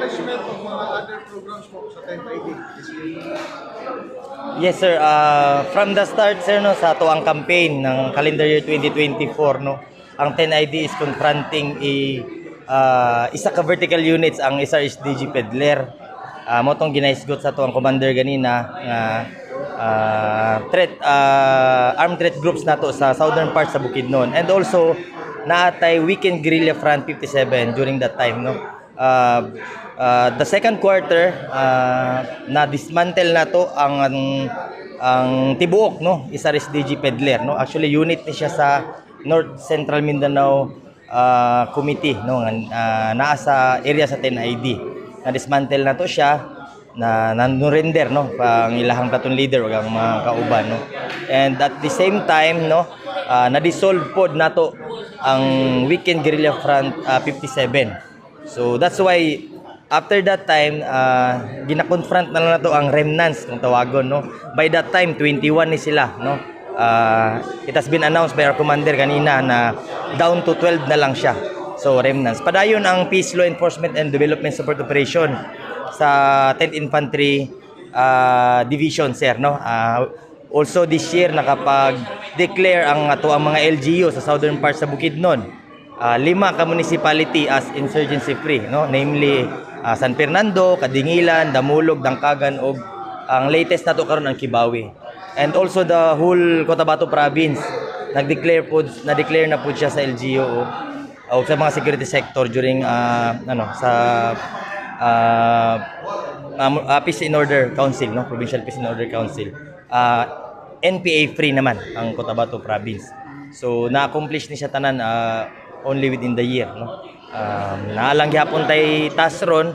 accomplishment of mga other programs mo sa 10th ID this year? Yes sir, from the start sir no sa tuang campaign ng calendar year 2024 no, ang 10ID is confronting isa ka vertical units ang SRSDG Pedler. Mo tong ginaisgot sa tuang commander ganina nga armed threat groups nato sa southern part sa Bukidnon, and also naatay weekend guerrilla front 57 during that time no. The second quarter na dismantle na to ang tibuok no SRSDG Pedler no. Actually unit ni siya sa North Central Mindanao committee no, naa sa area sa 10ID. Na dismantle na to siya, na nanurrender no pang ilahang platoon leader ug ang mga kauban no. And at the same time no, na-dissolve pod nato ang weekend guerrilla front 57. So that's why after that time gina-confront na lang nato ang remnants kung tawagon no. By that time 21 ni sila no. It has been announced by our commander kanina na down to 12 na lang siya. So remnants. Padayon ang Peace Law Enforcement and Development Support Operation sa 10th Infantry Division sir no. Also this year nakapag-declare ang ato ang mga LGU sa southern part sa Bukidnon. 5 ka municipality as insurgency free no, namely San Fernando, Kadingilan, Damulog, Dangkagan ug ang latest nato karon ang Kibawe. And also the whole Cotabato province na-declare na pud siya sa LGU o sa mga security sector during Peace and Order Council no, Provincial Peace and Order Council. NPA free naman ang Cotabato province. So na-accomplish ni siya tanan only within the year no. Naalang gyapon tay tasron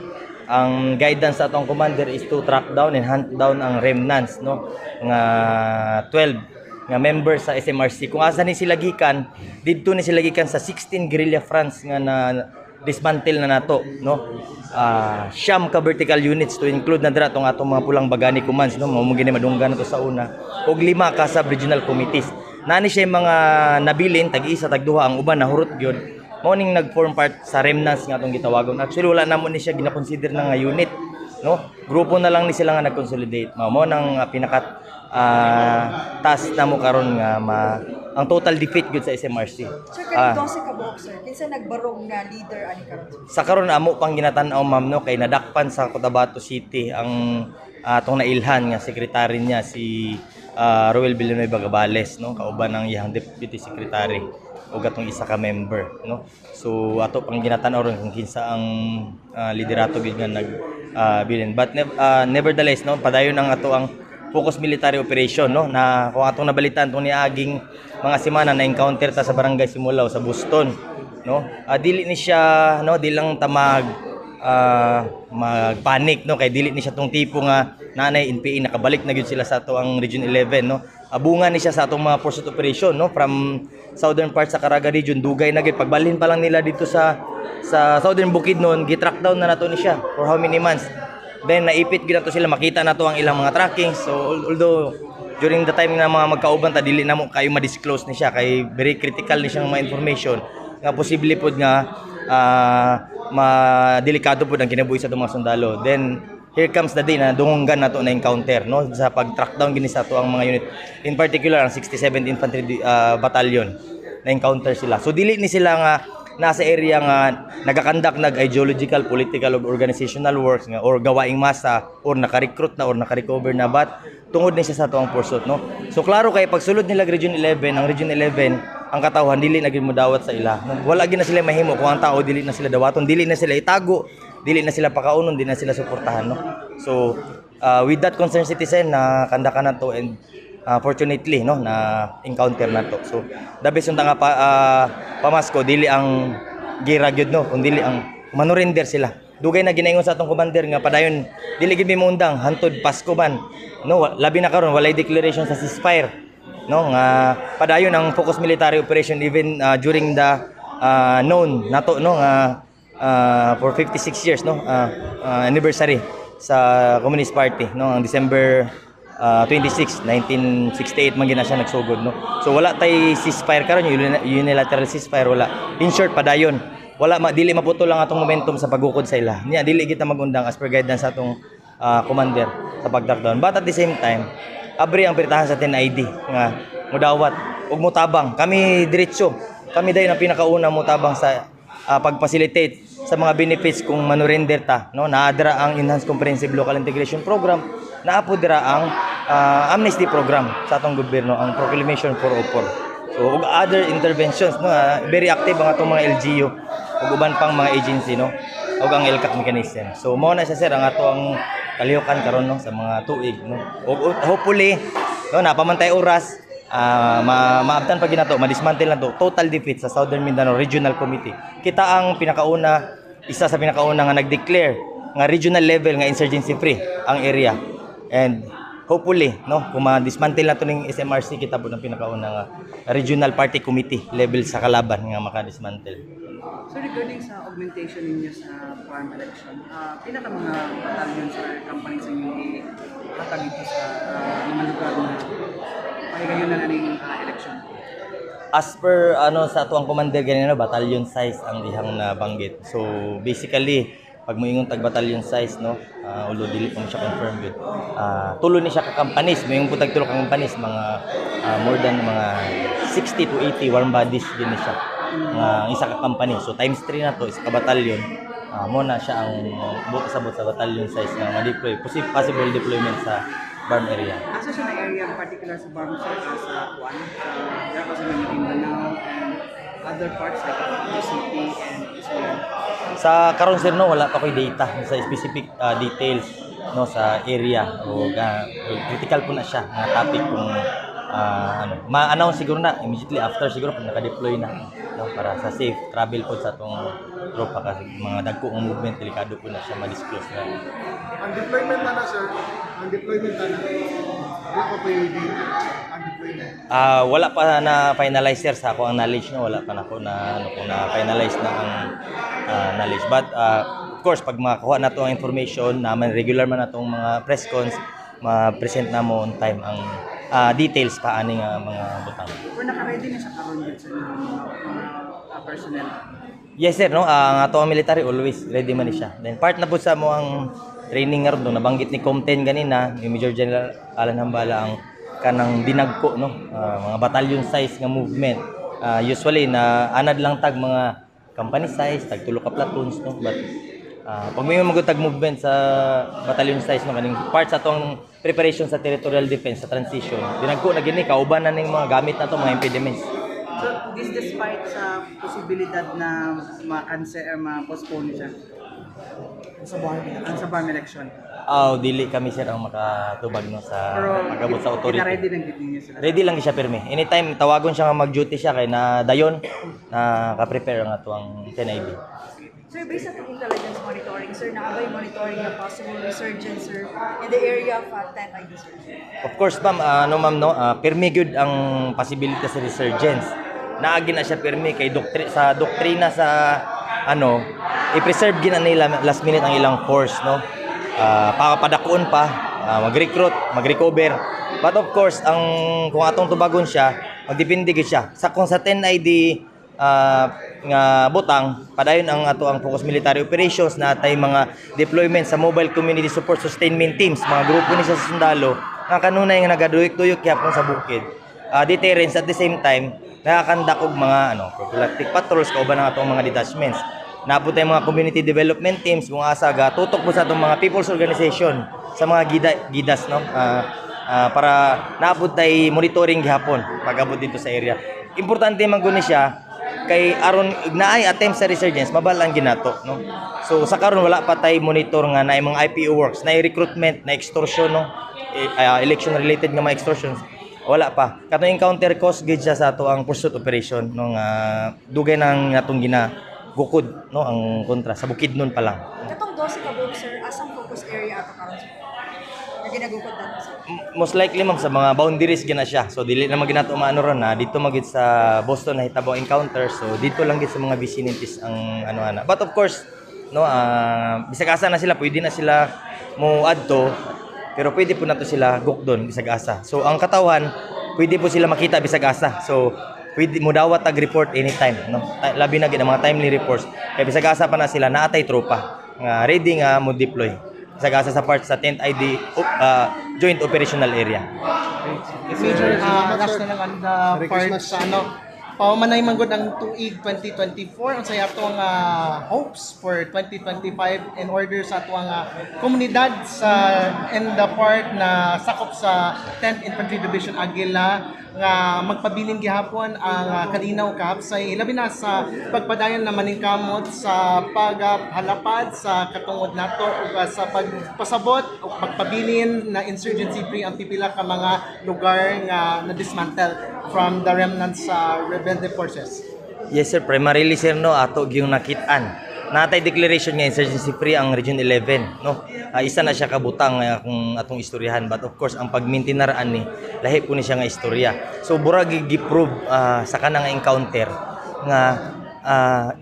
ang guidance sa atong commander is to track down and hunt down ang remnants no nga 12 nga members sa SMRC. Kung asa ni sila gikan, didto ni sila gikan sa 16 guerrilla fronts nga na dismantle na nato no. Siyam ka vertical units to include na dira tong atong mga pulang bagani commands no, mao gini madunggan nato sa una, ug 5 ka sub regional committees. Nani siya mga nabilin tag-isa tagduha, ang uban nahurot gyud mao ning nag-form part sa remnants nga atong gitawagon. Actually wala na mo ni siya gina-consider na nga unit no, grupo na lang ni sila nga nag-consolidate. Mao nang pinakat task na mo karon nga ang total defeat gud sa SMRC. Sir, kanito si kabuok sir, kinsa nagbarong nga leader ani karon? Sa karon amo pang ginatan-aw ma'am no, kay nadakpan sa Cotabato City ang atong nailhan nga secretary niya si Roel Villanueva Gabales no, kauban ng iyang deputy secretary ug atong isa ka member no. So ato pang ginatan-aw ron kung kinsa ang liderato gid nga bilin. But nevertheless no, padayon ang ato ang focus military operation no, na kung atong nabalitan tong niaging mga semana na encounter ta sa barangay Simulaw sa Boston no. Dili ni siya no, di lang ta magpanic no, kay dili ni siya tong tipo nga nanay NPA nakabalik na gyud sila sa ato ang Region 11 no. Abungan ni siya sa atong mga pursuit operation no from southern part sa Caraga region. Dugay na gyud pagbalhin pa lang nila dito sa southern Bukidnon, gi-track down na nato ni siya for how many months. Then naipit gid nato sila, makita nato ang ilang mga tracking. So although during the time nga mga magkauban ta dili namo kayo ma-disclose ni siya kay very critical ni siyang mga information nga posible pod nga madelikado pod ang kinabuhi sa mga sundalo. Then here comes the day na dungonggan nato na encounter no sa pag-track down gini sa ato ang mga unit, in particular ang 67th Infantry Battalion na encounter sila. So dili ni sila nga nasa area nga nagakandak nag-ideological, political or organizational works nga or gawaing masa or naka-recruit na or naka-recover na, but tungod ni siya sa tuang pursuit no. So klaro kay pagsulod nila Region 11, ang Region 11 ang katawhan dili na gid mo dawat sa ila. Wala gid na sila mahimo kung ang tao dili na sila dawaton, dili na sila itago, dili na sila pakaunon, dili na sila suportahan no. So with that concerned citizen na kandakan na to, and fortunately no na encounter na to. So the best unta nga pamasko dili ang gira gyud no, kun dili ang manurrender sila. Dugay na ginaingon sa atong commander nga padayon dili gid mi mundang hantod Pasko man no, labi na karon walay declaration sa ceasefire no, nga padayon ang focus military operation even during the known nato no nga for 56 years no anniversary sa Communist Party no, ang December 26, 1968 man gina siya nagsugod no. So wala tay ceasefire karon, unilateral ceasefire wala. In short padayon wala dili maputol lang atong momentum sa pagukod sa ila. Nya dili kita magundang as per guidance sa atong commander sa pagtakdon. But at the same time, abri ang pirtahan sa 10ID nga mudawat ug mutabang. Kami diretso. Kami dayon ang pinakauna mutabang sa pag-facilitate sa mga benefits kung manurender ta, no? Naadra ang Enhanced Comprehensive Local Integration Program, naapod dira ang amnesty program sa atong gobyerno, ang Proclamation 404. So ug other interventions, no, very active ang atong mga LGU ug uban pang mga agency, no, ug ang LCAC mechanism. So mao na siya sir ang ato ang kalihukan karon, no, sa mga tuig, no. Ug hopefully, no, napamantay oras, maabtan pa ginato, madismantle na to total defeat sa Southern Mindanao Regional Committee. Kita ang pinakauna, isa sa pinakauna nga nag-declare nga regional level nga insurgency free ang area. And hopefully, no, kung ma-dismantle na to ning SMRC, kita po ng pinakauna nga regional party committee level sa kalaban nga maka-dismantle. So regarding sa augmentation ninyo sa farm election, pinaka mga battalions or companies ang yung ihatag ito sa mga lugar na pahigayon na naning election? As per sa atuang commander ganina, battalion size ang dihang nabanggit. So basically, pag moingon tag battalion size, no, ulo dili pa mo siya confirm yun. Tulo ni siya ka companies, moingon po tag tulo ka companies, mga more than mga 60 to 80 warm bodies din ni siya. Isa ka company. So times 3 na to, isa ka battalion. Mo na siya ang buot sa battalion size na ma-deploy, possible deployment sa farm area. Asa siya na area particular sa farm side sa Juan, sa kasi ng Mindanao and other parts like City and Israel? Sa karon sir, no, wala pa koy data sa specific details, no, sa area o critical po na siya nga topic kung ma-announce siguro na immediately after siguro pag naka-deploy na, no, para sa safe travel po sa atong tropa kasi mga dagko ng movement delikado po na siya ma-disclose na. Ang deployment na sir, ang deployment na wala pa po yung ang deployment. Wala pa na finalize sir sa ako ang knowledge, no, wala pa na ako na kung na finalize na ang knowledge, but of course pag makakuha na to ang information naman regular man natong mga press cons, ma-present na mo on time ang details pa aning mga butang. Or naka-ready na sa karon yun sa mga personnel? Yes sir, no, ang ato ang military always ready man ni siya. Then part na po sa mo ang training nga ron, nabanggit ni Com10 ganina, ni Major General Alan Hambala ang kanang dinagko, no, mga battalion size nga movement. Usually na anad lang tag mga company size, tag tulo ka platoons, no, but pag may magutag movement sa battalion size, no, kaning part sa atong preparation sa territorial defense sa transition, dinagko na gini kauban na ning mga gamit na to, mga impediments. So this despite sa posibilidad na ma-postpone siya sa farm election? Dili kami sir ang makatubag, no, sa pag-abot sa authority. Ready lang gid ninyo sila? Ready lang siya pirmi. Anytime tawagon siya nga mag-duty siya kay na dayon na ka-prepare ang atuang 10IB. Sir, based on intelligence monitoring, sir, nakabay monitoring na possible resurgence, sir, in the area of 10ID, sir? Of course, ma'am, pirmi gyud ang possibility sa resurgence. Naagi na siya pirmi kay sa doktrina sa i-preserve gina nila last minute ang ilang force, no. Padakuon pa, mag-recruit, mag-recover. But of course, kung atong tubagon siya, magdepende gid siya. Kung sa 10ID nga butang, padayon ang ato ang focus military operations na atay mga deployment sa mobile community support sustainment teams, mga grupo ni sa sundalo nga kanunay nga nagaduyok-tuyok gyapon sa bukid. Deterrence at the same time, nakakandak og mga prophylactic patrols kauban ang atong mga detachments. Naabot tayong mga community development teams kung asa tutok po sa atong mga people's organization sa mga gidas, no, para naabot tay monitoring gihapon pag-abot dito sa area. Importante man guni siya kay aron naay attempt sa resurgence mabalang ginato, no. So sa karon wala pa tay monitor nga naay mga IPO works, naay recruitment, na extortion, no, election related nga mga extortions. Wala pa. Katong encounter cost gid siya sa ato ang pursuit operation, no, nga dugay nang natong ginagukod, no, ang kontra sa Bukidnon pa lang. Katong 12 ka buok, sir, asang focus area ato karon, sir? Na ginagukod nato, sir? Most likely ma'am sa mga boundaries gina siya. So dili na maginato maano ron na dito magit sa Boston na hitabo encounter. So dito lang gid sa mga vicinities ang ano-ana. But of course, no, bisag asa na sila, pwede na sila mo adto. Pero pwede po na to sila gukdon bisag asa. So ang katawan, pwede po sila makita bisag asa. So pwede mo dawat tag report anytime, no? Labi na gid ang mga timely reports. Kay bisag asa pa na sila naatay tropa nga ready nga mo deploy. Bisag asa sa part sa 10th ID Joint Operational Area. Major, Salamat, last sir. na lang ang Merry part Christmas. sa paumanay manggod ang tuig 2024 ang saya atong hopes for 2025 in order sa atong komunidad sa in the part na sakop sa 10th Infantry Division Aguila nga magpabilin gihapon ang kalinaw kaapsay labi na sa pagpadayon na maningkamot sa paghalapad sa katungod nato ug sa pagpasabot o pagpabilin na insurgency free ang pipila ka mga lugar nga na dismantle from the remnants sa rebelde forces. Yes sir, primarily sir no ato gyung nakitaan. Natay declaration nga insurgency free ang Region 11 no. Isa na siya kabutang kung atong istoryahan but of course ang pagmintinaraan ni lahi po ni siya nga istorya. So burag gi-prove sa kanang encounter nga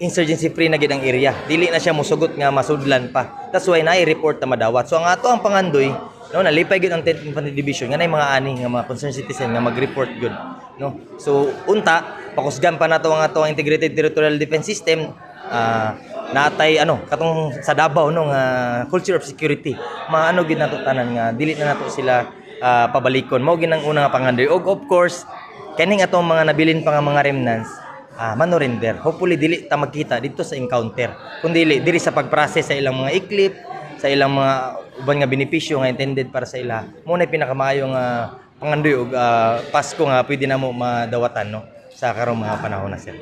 insurgency free na gid ang area. Dili na siya mosugot nga masudlan pa. That's why naay report na madawat. So ang ato ang pangandoy no nalipay gid ang 10th Infantry Division nga nay mga ani nga mga concerned citizen nga mag-report gud no. So unta pakusgan pa nato ang ato ang integrated territorial defense system natay katong sa Davao no nga culture of security maano gid nato tanan nga dili na nato sila pabalikon mao gid ang una nga pangandoy og of course kaning atong mga nabilin pa nga mga remnants manurinder hopefully dili ta magkita dito sa encounter kundi dili sa pagprocess sa ilang mga iklip sa ilang mga uban nga benepisyo nga intended para sa ila mo na pinakamaayong pangandoy og Pasko nga pwede na mo madawatan no sa karong mga panahon na sir.